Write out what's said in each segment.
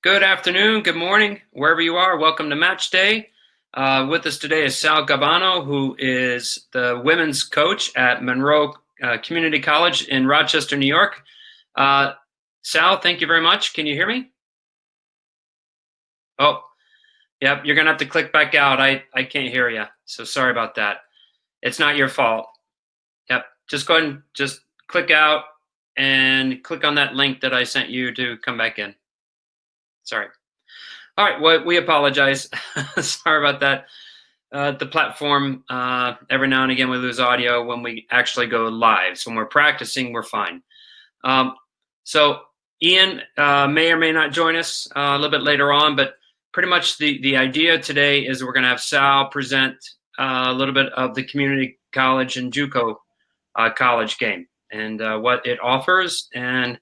Good afternoon, good morning, wherever you are. Welcome to Match Day. With us today is Sal Galvano, who is the women's coach at Monroe Community College in Rochester, New York. Sal, thank you very much. Can you hear me? Oh, yep, you're going to have to click back out. I can't hear you, so sorry about that. It's not your fault. Yep, just go ahead and just click out and click on that link that I sent you to come back in. Sorry. All right, well, we apologize. Sorry about that. The platform, every now and again, we lose audio when we actually go live. So when we're practicing, we're fine. So Ian may or may not join us a little bit later on, but pretty much the idea today is we're going to have Sal present a little bit of the community college and JUCO college game and what it offers, and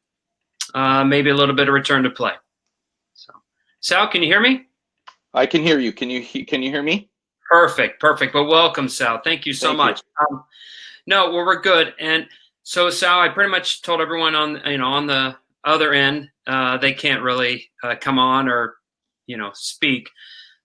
maybe a little bit of return to play. So, Sal, can you hear me? I can hear you. Can you hear me? Perfect. Well, welcome, Sal. Thank you so much. No, well, we're good. And so, Sal, I pretty much told everyone on the other end, they can't really come on or speak.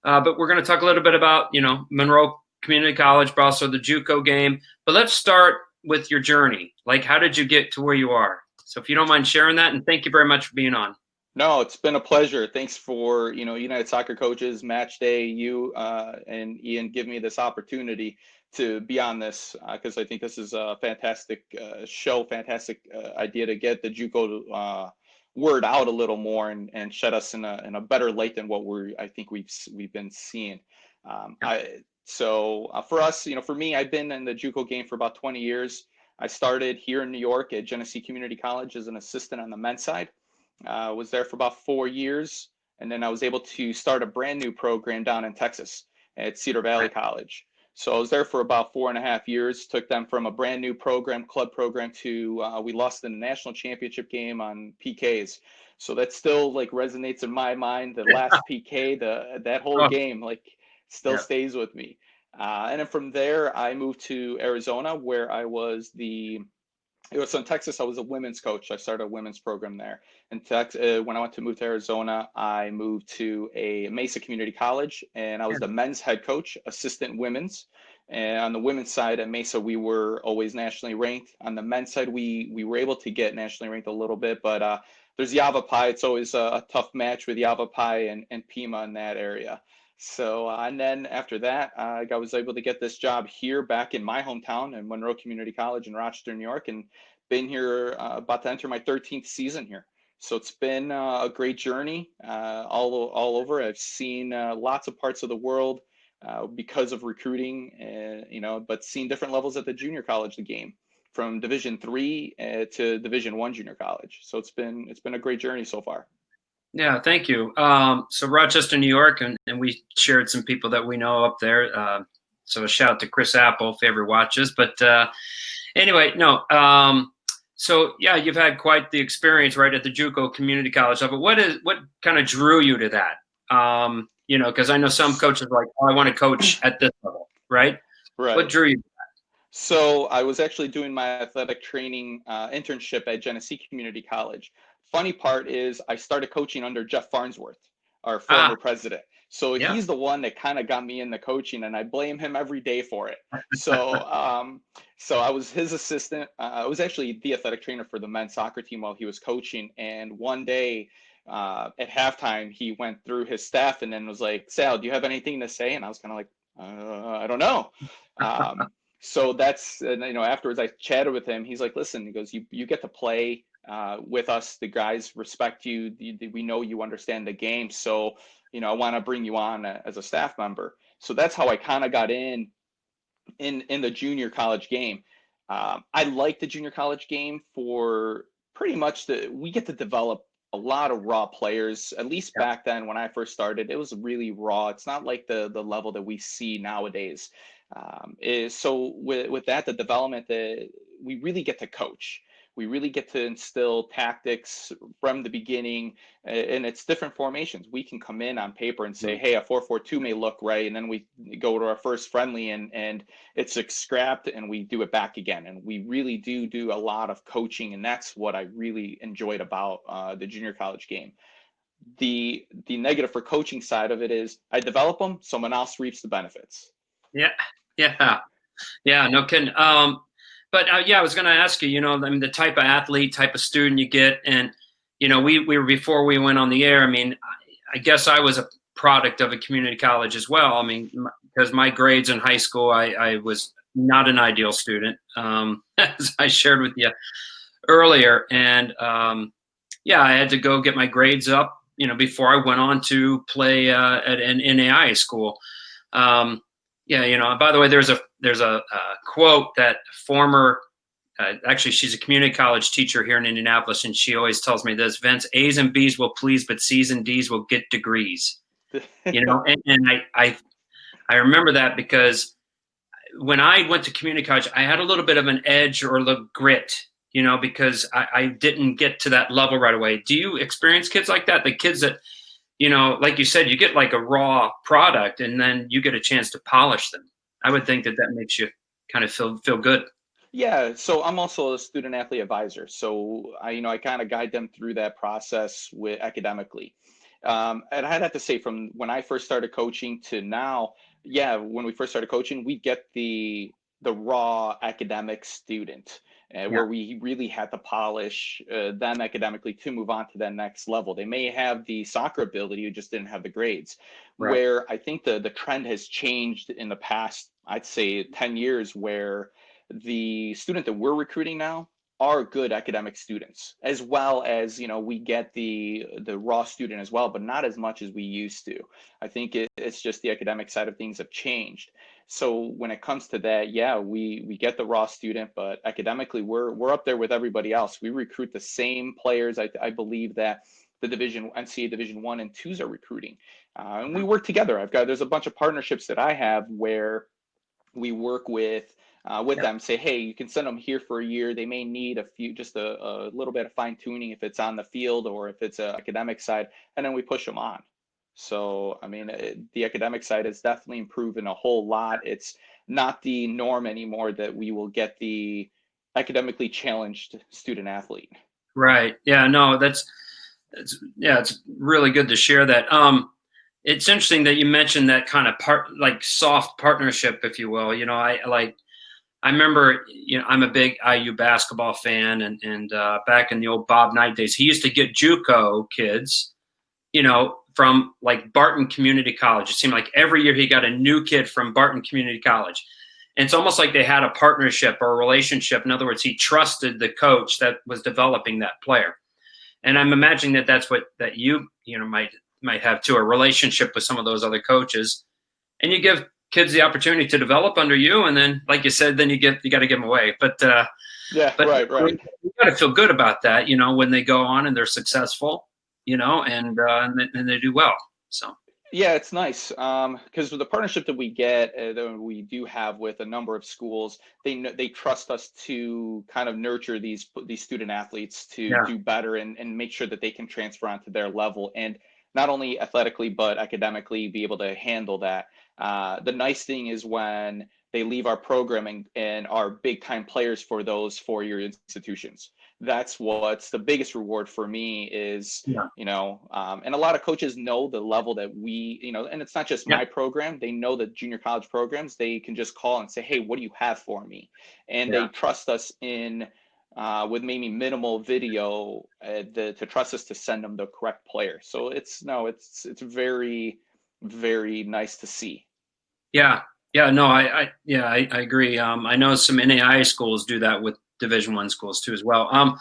But we're going to talk a little bit about Monroe Community College, but also the JUCO game. But let's start with your journey. Like, how did you get to where you are? So, if you don't mind sharing that, and thank you very much for being on. No, it's been a pleasure. Thanks for, United Soccer Coaches, Match Day, you and Ian give me this opportunity to be on this because I think this is a fantastic show, fantastic idea to get the JUCO word out a little more and shed us in a better light than what I think we've been seeing. For us, for me, I've been in the JUCO game for about 20 years. I started here in New York at Genesee Community College as an assistant on the men's side. Was there for about 4 years, and then I was able to start a brand new program down in Texas at Cedar Valley College. So I was there for about 4.5 years, took them from a brand new club program to we lost in the national championship game on PKs. So that still like resonates in my mind. The last PK, that whole game still stays with me. And then from there, I moved to Arizona where I was in Texas, I was a women's coach. I started a women's program there. In Texas, when I went to move to Arizona, I moved to a Mesa Community College, and I was the men's head coach, assistant women's. And on the women's side at Mesa, we were always nationally ranked. On the men's side, we were able to get nationally ranked a little bit, but there's Yavapai. It's always a tough match with Yavapai and Pima in that area. So, and then after that, I was able to get this job here back in my hometown in Monroe Community College in Rochester, New York, and been here about to enter my 13th season here. So it's been a great journey all over. I've seen lots of parts of the world because of recruiting, but seen different levels at the junior college game, from Division III to Division I junior college. So it's been a great journey so far. Yeah, thank you. So Rochester, New York, and we shared some people that we know up there. So a shout out to Chris Apple if he ever watches. But anyway, no. So yeah, you've had quite the experience right at the JUCO Community College level. What kind of drew you to that? Because I know some coaches are like, oh, I want to coach at this level, right? Right. What drew you to that? So I was actually doing my athletic training internship at Genesee Community College. Funny part is I started coaching under Jeff Farnsworth, our former president. So he's the one that kind of got me into coaching, and I blame him every day for it. So so I was his assistant. I was actually the athletic trainer for the men's soccer team while he was coaching. And one day at halftime, he went through his staff and then was like, "Sal, do you have anything to say?" And I was kind of like, "I don't know." So that's, afterwards I chatted with him. He's like, "Listen," he goes, you get to play with us. The guys respect you. We know you understand the game. So, I want to bring you on as a staff member. So that's how I kind of got in the junior college game. I like the junior college game for pretty much we get to develop a lot of raw players. At least back then when I first started, it was really raw. It's not like the level that we see nowadays. So with that, the development that we really get to coach. We really get to instill tactics from the beginning, and it's different formations. We can come in on paper and say, hey, a 4-4-2 may look right, and then we go to our first friendly and it's scrapped and we do it back again. And we really do a lot of coaching, and that's what I really enjoyed about the junior college game. the negative for coaching side of it is I develop them, someone else reaps the benefits. Yeah. Yeah. Yeah. No kidding. But yeah, I was going to ask you, I mean, the type of athlete, type of student you get. And, we were, before we went on the air, I mean, I guess I was a product of a community college as well. I mean, because my grades in high school, I was not an ideal student, as I shared with you earlier. And yeah, I had to go get my grades up, before I went on to play at an NAI school. Yeah, by the way, there's a quote that former actually, she's a community college teacher here in Indianapolis, and she always tells me this: Vince, A's and B's will please, but C's and D's will get degrees. And I remember that because when I went to community college, I had a little bit of an edge or the grit, because I didn't get to that level right away. Do you experience kids like that? The kids that, like you said, you get like a raw product and then you get a chance to polish them. I would think that makes you kind of feel good. Yeah, so I'm also a student athlete advisor. So I kind of guide them through that process with academically. And I'd have to say from when I first started coaching to now, yeah, when we first started coaching, we get the raw academic student Yeah. where we really had to polish them academically to move on to that next level. They may have the soccer ability, you just didn't have the grades. Right. Where I think the trend has changed in the past, I'd say 10 years, where the student that we're recruiting now are good academic students, as well as we get the raw student as well, but not as much as we used to. I think it's just the academic side of things have changed. So when it comes to that, yeah, we get the raw student, but academically we're up there with everybody else. We recruit the same players. I believe that the NCAA Division 1 and 2s are recruiting, and we work together. There's a bunch of partnerships that I have where we work with Yeah. them, say, hey, you can send them here for a year. They may need just a little bit of fine tuning if it's on the field or if it's an academic side, and then we push them on. So, I mean, the academic side has definitely improved in a whole lot. It's not the norm anymore that we will get the academically challenged student athlete. Right. Yeah. No, yeah, it's really good to share that. It's interesting that you mentioned that kind of like soft partnership, if you will. I remember, I'm a big IU basketball fan, and back in the old Bob Knight days, he used to get JUCO kids, from like Barton Community College. It seemed like every year he got a new kid from Barton Community College. And it's almost like they had a partnership or a relationship. In other words, he trusted the coach that was developing that player. And I'm imagining that's what that might have too, a relationship with some of those other coaches. And you give kids the opportunity to develop under you, and then, like you said, then you got to give them away. But Yeah, but right. you got to feel good about that, when they go on and they're successful, and they do well. So Yeah, it's nice because the partnership that we get, that we do have with a number of schools, they trust us to kind of nurture these student athletes to yeah, do better and make sure that they can transfer onto their level and not only athletically but academically be able to handle that. The nice thing is when they leave our programming and are big time players for those 4-year institutions. That's what's the biggest reward for me is yeah, and a lot of coaches know the level that and it's not just yeah, my program. They know the junior college programs. They can just call and say, hey, what do you have for me? And yeah. they trust us with maybe minimal video to trust us to send them the correct player. So it's very, very nice to see. Yeah, yeah, no, I agree. I know some NAI schools do that with Division 1 schools too as well.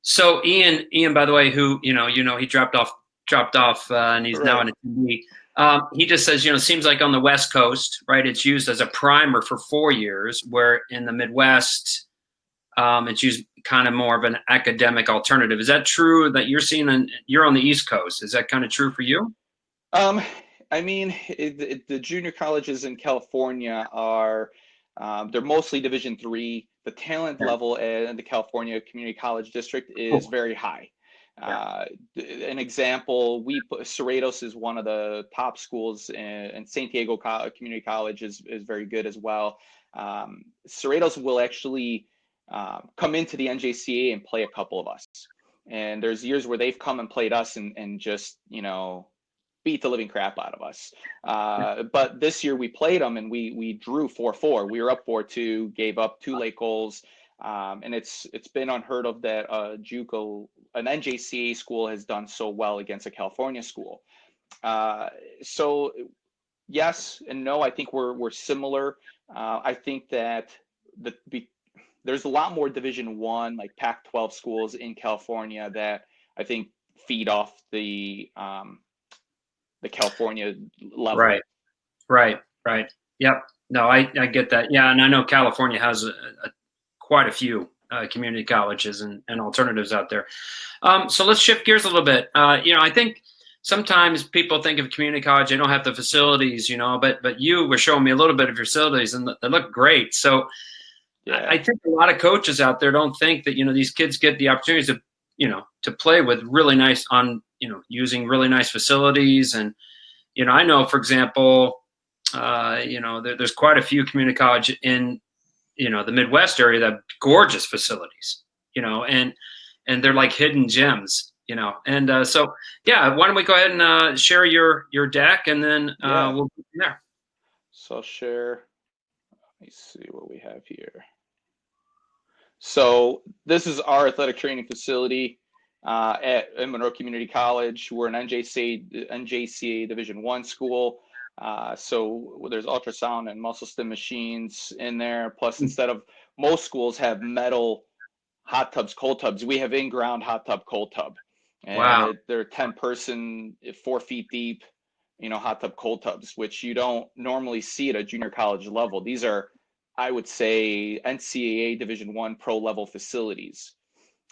So Ian, by the way, who he dropped off, and he's now Right. in a TV. He just says, it seems like on the West Coast, right, it's used as a primer for 4 years, where in the Midwest, it's used kind of more of an academic alternative. Is that true that you're seeing? You're on the East Coast. Is that kind of true for you? Um, I mean, the junior colleges in California are they're mostly Division 3. The talent Yeah. level in the California Community College District is Cool. very high. Yeah. An example, Cerritos is one of the top schools, and San Diego Community College is very good as well. Cerritos will actually come into the NJCA and play a couple of us. And there's years where they've come and played us and just, beat the living crap out of us. But this year we played them and we drew 4-4. We were up 4-2, gave up 2 late goals. And it's been unheard of that JUCO, an NJCA school, has done so well against a California school. So yes and no. I think we're similar. I think that there's a lot more Division I, like Pac-12 schools in California that I think feed off the California level. Right. Yep. No, I get that. Yeah, and I know California has quite a few community colleges and alternatives out there. So let's shift gears a little bit. I think sometimes people think of community college, they don't have the facilities, but you were showing me a little bit of your facilities and they look great. So yeah. I think a lot of coaches out there don't think that, these kids get the opportunities to play with really nice using really nice facilities. And, I know, for example, there's quite a few community college in, the Midwest area that have gorgeous facilities, and they're like hidden gems, and so, yeah, why don't we go ahead and share your deck and then we'll go from there. So I'll share, let me see what we have here. So this is our athletic training facility at Monroe Community College. We're an NJCA Division I school. So there's ultrasound and muscle stim machines in there. Plus, instead of most schools have metal hot tubs, cold tubs, we have in-ground hot tub, cold tub. And wow. They're 10-person, 4 feet deep, hot tub, cold tubs, which you don't normally see at a junior college level. These are, I would say, NCAA Division I pro level facilities.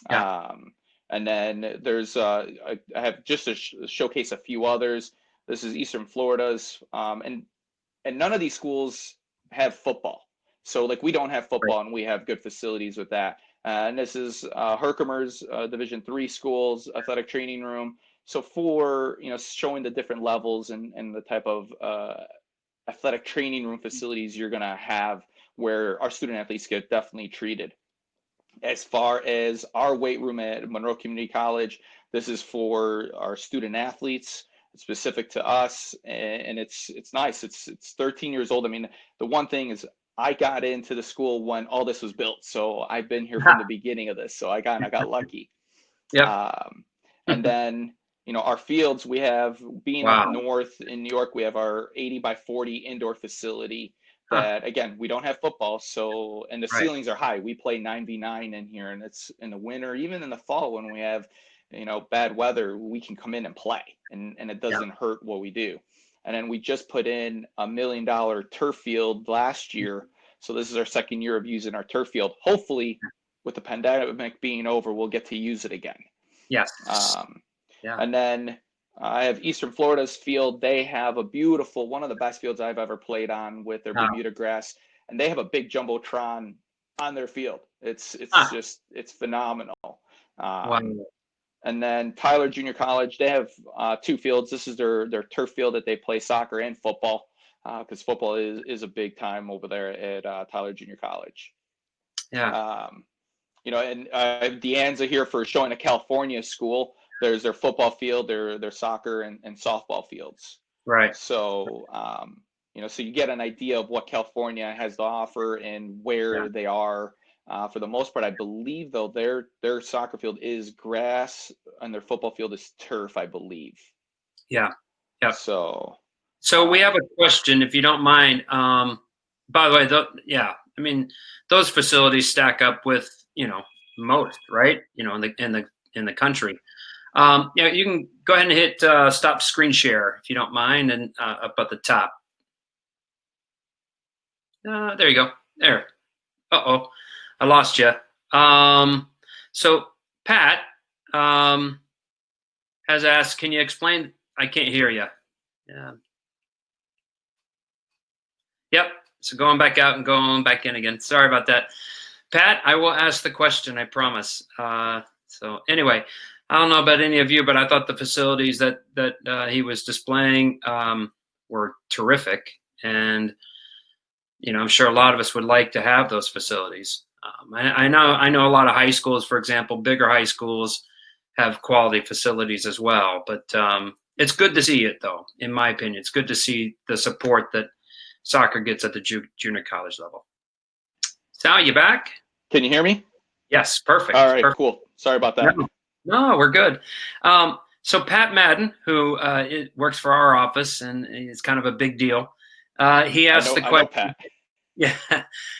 Yeah. And then there's, I have just to showcase a few others. This is Eastern Florida's, and none of these schools have football. So like we don't have football, right, and we have good facilities with that. And this is Herkimer's Division III schools athletic training room. So for showing the different levels and the type of athletic training room facilities you're gonna have, where our student athletes get definitely treated. As far as our weight room at Monroe Community College, this is for our student athletes. It's specific to us, and it's nice. It's 13 years old. I mean, the one thing is I got into the school when all this was built, so I've been here from the beginning of this. So I got lucky. Yeah. And then our fields, we have, being wow. up north in New York, we have our 80 by 40 indoor facility. That again, we don't have football, so, and the right. ceilings are high. We play 9v9 in here, and it's in the winter, even in the fall when we have bad weather, we can come in and play, and it doesn't hurt what we do. And then we just put in $1 million turf field last year, so this is our second year of using our turf field. Hopefully, with the pandemic being over, we'll get to use it again. Yes. And then I have Eastern Florida's field. They have a beautiful, one of the best fields I've ever played on with their Bermuda grass, and they have a big jumbotron on their field. It's just, it's phenomenal. Wow. And then Tyler Junior College, they have 2 fields. This is their turf field that they play soccer and football, because football is a big time over there at Tyler Junior College. Yeah. And Deanza here for showing a California school. There's their football field, their soccer and softball fields. Right. So, so you get an idea of what California has to offer and where they are. For the most part, I believe, though, their soccer field is grass and their football field is turf, I believe. Yeah. Yeah. So we have a question, if you don't mind. By the way, I mean, those facilities stack up with, most, right? In the country. You can go ahead and hit stop screen share if you don't mind, and up at the top. There you go. There. Uh-oh, I lost you. So Pat has asked, can you explain? I can't hear you. Yeah. Yep. So going back out and going back in again. Sorry about that. Pat, I will ask the question, I promise. So anyway, I don't know about any of you, but I thought the facilities that he was displaying were terrific. And, I'm sure a lot of us would like to have those facilities. I know a lot of high schools, for example, bigger high schools, have quality facilities as well. But it's good to see it, though. In my opinion, it's good to see the support that soccer gets at the junior college level. Sal, you back? Can you hear me? Yes, perfect. All right, Perfect. cool. Sorry about that. No, we're good. So Pat Madden, who works for our office and is kind of a big deal, he asked the question. I know Pat. Yeah,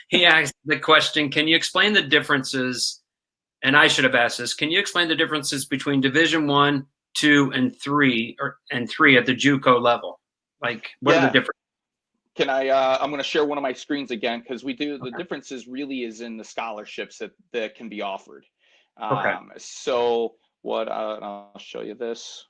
he asked the question, can you explain the differences, and I should have asked this, can you explain the differences between Division I, II, and III, and three at the JUCO level? Like, what are the differences? Can I, I'm going to share one of my screens again, because we do, the differences really is in the scholarships that can be offered. Okay. So what, I'll show you this.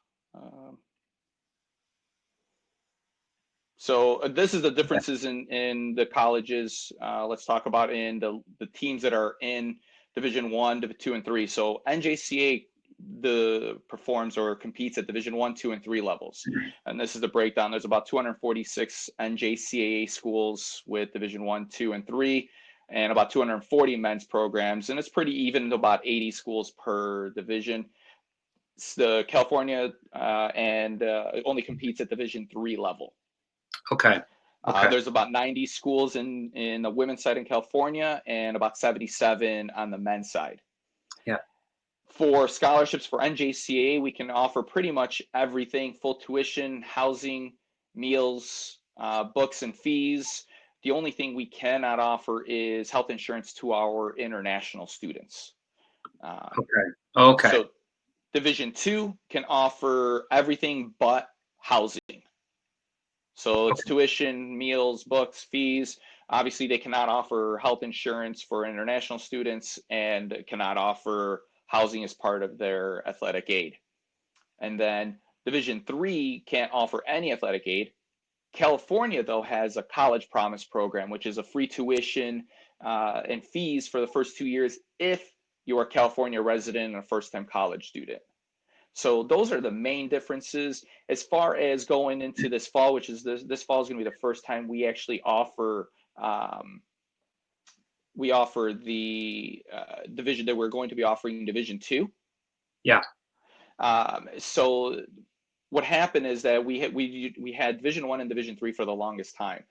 So this is the differences in the colleges. Let's talk about in the teams that are in Division I, Division II, and III. So NJCA performs or competes at Division I, II, and III levels. And this is the breakdown. There's about 246 NJCAA schools with Division I, II, and III, and about 240 men's programs. And it's pretty even, about 80 schools per division. The California only competes at Division III level. Okay. There's about 90 schools in the women's side in California and about 77 on the men's side. Yeah. For scholarships for NJCAA, we can offer pretty much everything: full tuition, housing, meals, books, and fees. The only thing we cannot offer is health insurance to our international students. Okay. So Division II can offer everything but housing. So it's tuition, meals, books, fees. Obviously, they cannot offer health insurance for international students and cannot offer housing as part of their athletic aid. And then Division III can't offer any athletic aid. California, though, has a college promise program, which is a free tuition and fees for the first 2 years if you're a California resident and a first-time college student. So those are the main differences. As far as going into this fall, which is this fall is going to be the first time we actually offer the division that we're going to be offering Division II. Yeah. So what happened is that we had Division I and Division III for the longest time.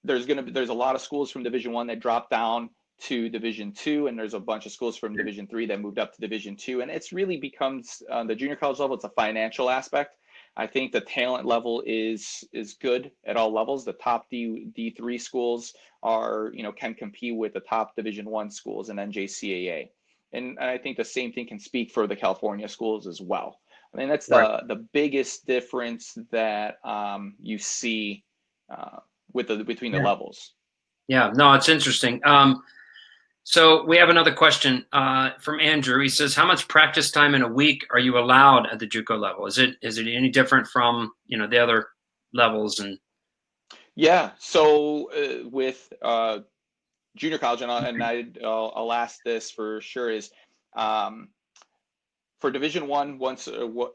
There's a lot of schools from Division I that dropped down to Division II, and there's a bunch of schools from Division III that moved up to Division II, and it's really becomes the junior college level. It's a financial aspect. I think the talent level is good at all levels. The top D3 schools can compete with the top Division I schools in NJCAA, and I think the same thing can speak for the California schools as well. I mean, that's the biggest difference that you see between the levels. Yeah, no, it's interesting. So we have another question from Andrew. He says, how much practice time in a week are you allowed at the JUCO level? Is it any different from the other levels? And yeah, so with junior college, and I'll ask this for sure, is for Division I,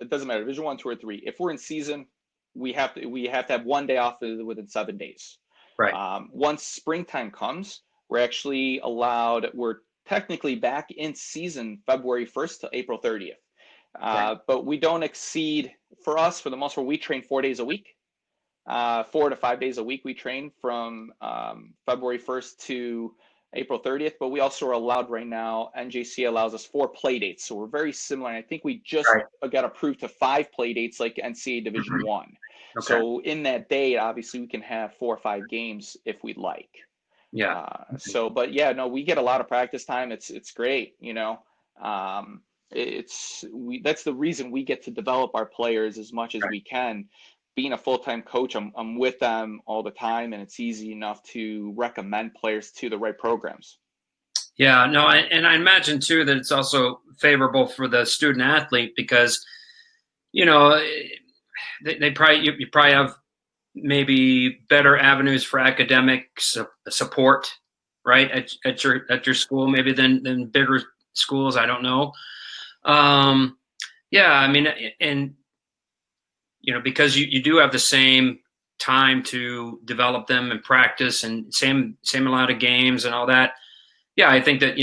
it doesn't matter, Division I, II, or III. If we're in season, we have to have 1 day off within 7 days. Right. Once springtime comes, we're technically back in season February 1st to April 30th. But we don't exceed, for us, for the most part, we train 4 days a week. 4 to 5 days a week we train from February 1st to April 30th, but we also are allowed right now, NJC allows us 4 play dates. So we're very similar. And I think we just got approved to 5 play dates like NCAA Division I. Okay. So in that day, obviously we can have 4 or 5 games if we'd like. Yeah. But yeah, no, we get a lot of practice time. It's great. That's the reason we get to develop our players as much as we can. Being a full-time coach, I'm with them all the time, and it's easy enough to recommend players to the right programs. Yeah, no, and I imagine too that it's also favorable for the student athlete because, you probably have maybe better avenues for academic support, right, at your school maybe than bigger schools. I don't know. Yeah, I mean, and because you do have the same time to develop them and practice and same amount of games and all that. Yeah, I think that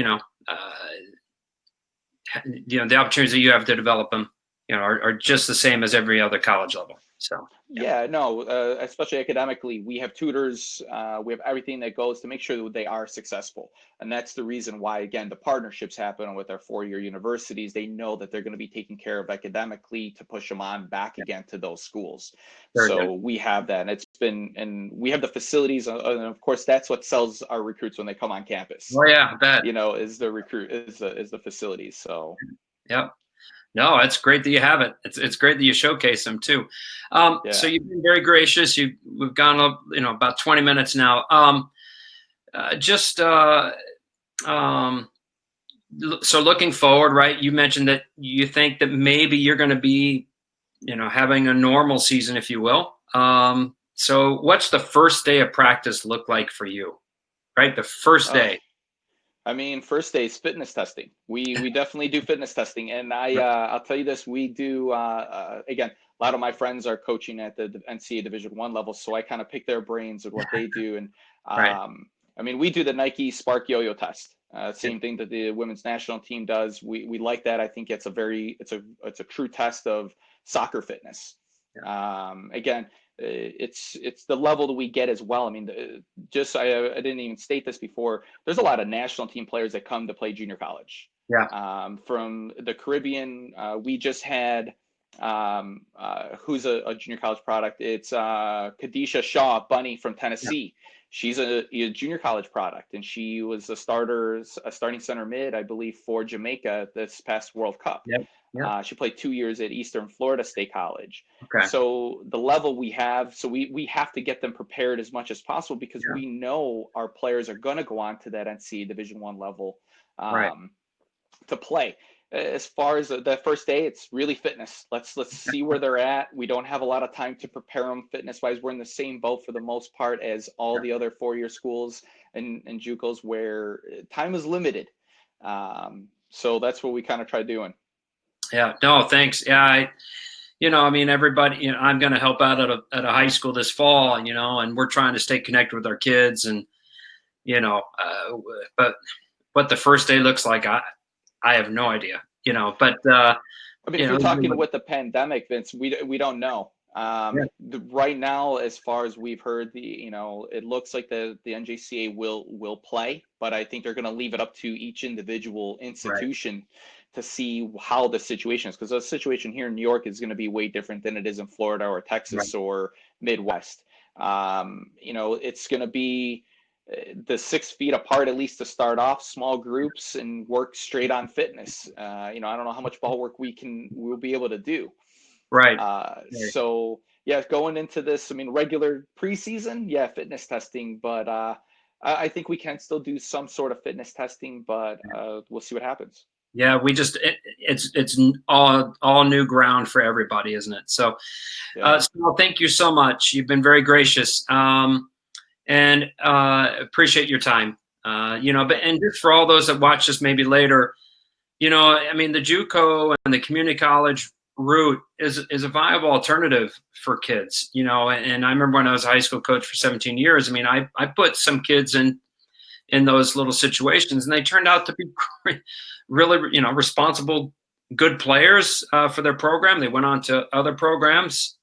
the opportunities that you have to develop them, are just the same as every other college level. So Yeah, no, especially academically, we have tutors, we have everything that goes to make sure that they are successful. And that's the reason why, again, the partnerships happen with our four-year universities. They know that they're going to be taken care of academically to push them on back again to those schools. very good. So we have that, and we have the facilities, and of course, that's what sells our recruits when they come on campus. Oh yeah, I bet. Is the facilities. So Yep. No, it's great that you have it. It's great that you showcase them too. So yeah. you've been very gracious. We've gone up, about 20 minutes now. Just so looking forward, right? You mentioned that you think that maybe you're going to be, having a normal season, if you will. So what's the first day of practice look like for you? Right, the first Oh, day. I mean, first day is fitness testing. We definitely do fitness testing, and I'll tell you this: we do again. A lot of my friends are coaching at the NCAA Division I level, so I kind of pick their brains and what they do. And Right. I mean, we do the Nike Spark Yo-Yo test. Yeah. Same thing that the women's national team does. We like that. I think it's a true test of soccer fitness. Again, it's the level that we get as well. I mean, I didn't even state this before. There's a lot of national team players that come to play junior college. Yeah. From the Caribbean, we just had who's a junior college product. It's Kadisha Shaw Bunny from Tennessee. Yeah. She's a junior college product, and she was a starting center mid, I believe, for Jamaica this past World Cup. Yep. Yep. She played 2 years at Eastern Florida State College. Okay. So the level we have, so we have to get them prepared as much as possible, because we know our players are going to go on to that NCAA Division I level to play. As far as the first day, it's really fitness. Let's see where they're at. We don't have a lot of time to prepare them fitness wise. We're in the same boat for the most part as all the other four-year schools and JUCOs, where time is limited. So that's what we kind of try doing. Yeah. No, thanks. Yeah. I mean, everybody, I'm going to help out at a high school this fall, and we're trying to stay connected with our kids, and, but what the first day looks like, I have no idea, but, I mean, if you're talking with the pandemic, Vince, we don't know. Right now, as far as we've heard, it looks like the NJCA will play, but I think they're going to leave it up to each individual institution to see how the situation is, because the situation here in New York is going to be way different than it is in Florida or Texas or Midwest. It's going to be the 6 feet apart, at least to start off, small groups, and work straight on fitness. I don't know how much ball work we'll be able to do. Right. So yeah, going into this, I mean, regular preseason, fitness testing, but I think we can still do some sort of fitness testing, but we'll see what happens. Yeah, it's all new ground for everybody, isn't it? So, so thank you so much. You've been very gracious, and appreciate your time. And just for all those that watch this maybe later, I mean, the JUCO and the community college route is a viable alternative for kids. And I remember when I was a high school coach for 17 years. I mean, I put some kids in those little situations, and they turned out to be really, responsible, good players for their program. They went on to other programs,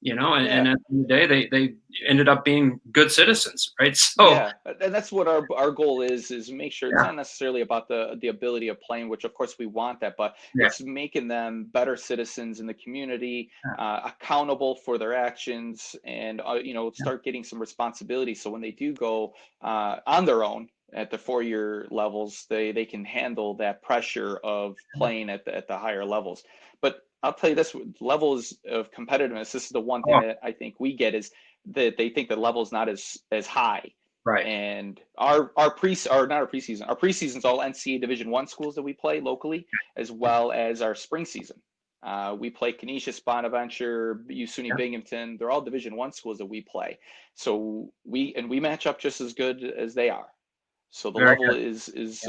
and at the end of the day, they ended up being good citizens, right? So and that's what our goal is make sure it's not necessarily about the ability of playing, which of course we want that, but it's making them better citizens in the community, accountable for their actions, and start getting some responsibility, so when they do go on their own at the 4-year levels, they can handle that pressure of playing at the higher levels. But I'll tell you this, levels of competitiveness, this is the one thing that I think we get, is that they think the level is not as high. Right. And our preseason's all NCAA Division I schools that we play locally, as well as our spring season. We play Canisius, Bonaventure, SUNY Binghamton. They're all Division I schools that we play. So we match up just as good as they are. So the level is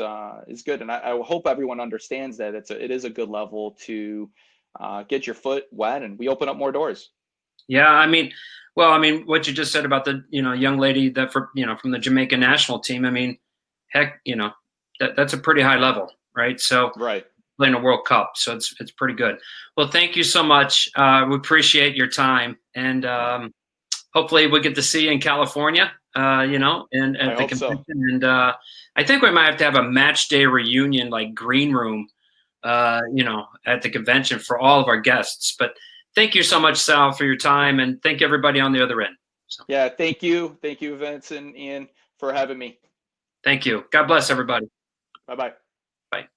good, and I hope everyone understands that it is a good level to get your foot wet, and we open up more doors. Yeah, I mean, what you just said about the young lady that from the Jamaica national team. I mean, heck, that's a pretty high level, right? So playing a World Cup, so it's pretty good. Well, thank you so much. We appreciate your time, and hopefully we get to see you in California. And I at the hope so. convention, and I think we might have a match day reunion, like green room, at the convention for all of our guests. But thank you so much, Sal, for your time, and thank everybody on the other end. So, Yeah, thank you, Vince and Ian, for having me. thank you. God bless everybody. Bye-bye. Bye.